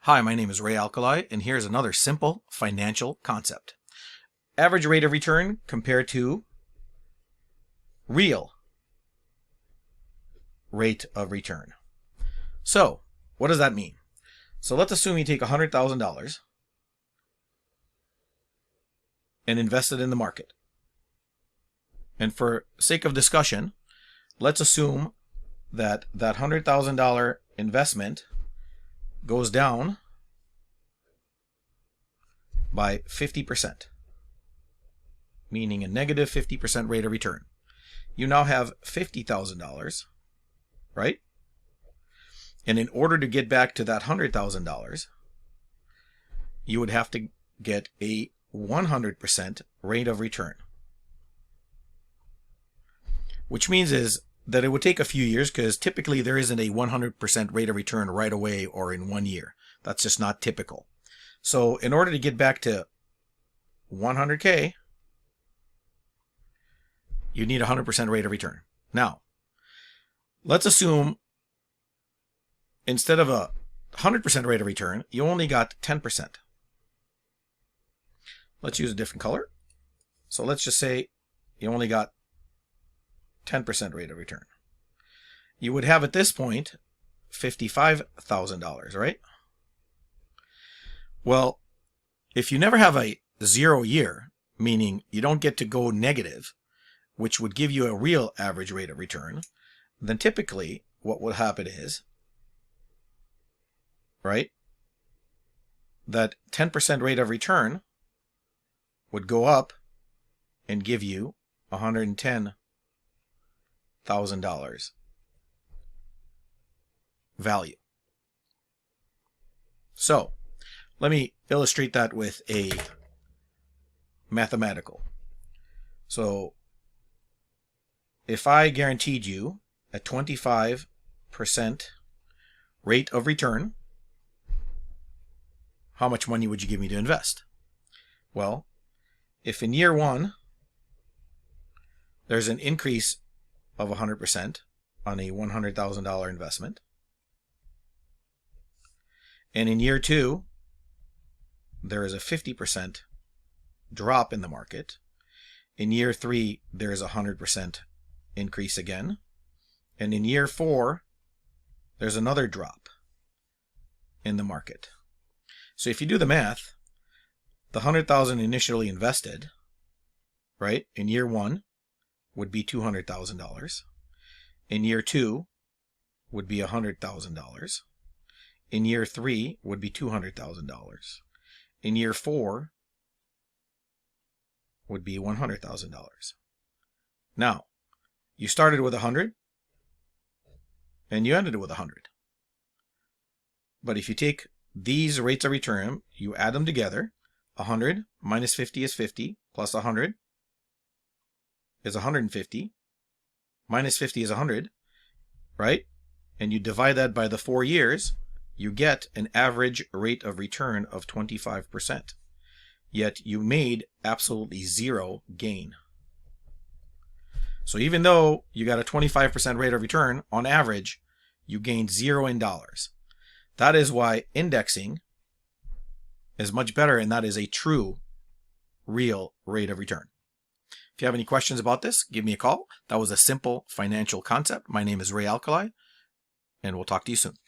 Hi, my name is Ray Alkali, and here's another simple financial concept. Average rate of return compared to real rate of return. So, what does that mean? So let's assume you take $100,000 and invest it in the market. And for sake of discussion, let's assume that that $100,000 investment goes down by 50%, meaning a negative 50% rate of return. You now have $50,000, right? And in order to get back to that $100,000, you would have to get a 100% rate of return. Which means is that it would take a few years, because typically there isn't a 100% rate of return right away or in 1 year. That's just not typical. So in order to get back to 100K, you need a 100% rate of return. Now, let's assume instead of a 100% rate of return, you only got 10%. Let's use a different color. So let's just say you only got 10% rate of return. You would have at this point $55,000, right? Well, if you never have a 0 year, meaning you don't get to go negative, which would give you a real average rate of return, then typically what will happen is, right, that 10% rate of return would go up and give you $110,000 value. So let me illustrate that with a mathematical. So if I guaranteed you a 25% rate of return, how much money would you give me to invest? Well, if in year 1 there's an increase of 100% on a $100,000 investment, and in year 2 there is a 50% drop in the market, in year 3 there is a 100% increase again, and in year 4 there's another drop in the market. So if you do the math, the 100,000 initially invested, right, in year 1 would be $200,000. In year 2 would be $100,000. In year 3 would be $200,000. In year 4 would be $100,000. Now, you started with 100 and you ended with 100. But if you take these rates of return, you add them together, 100 minus 50 is 50, plus 100 is 150, minus 50 is 100, right? And you divide that by the 4 years, you get an average rate of return of 25%. Yet you made absolutely zero gain. So even though you got a 25% rate of return, on average, you gained zero in dollars. That is why indexing is much better, and that is a true, real rate of return. If you have any questions about this, give me a call. That was a simple financial concept. My name is Ray Alkali, and we'll talk to you soon.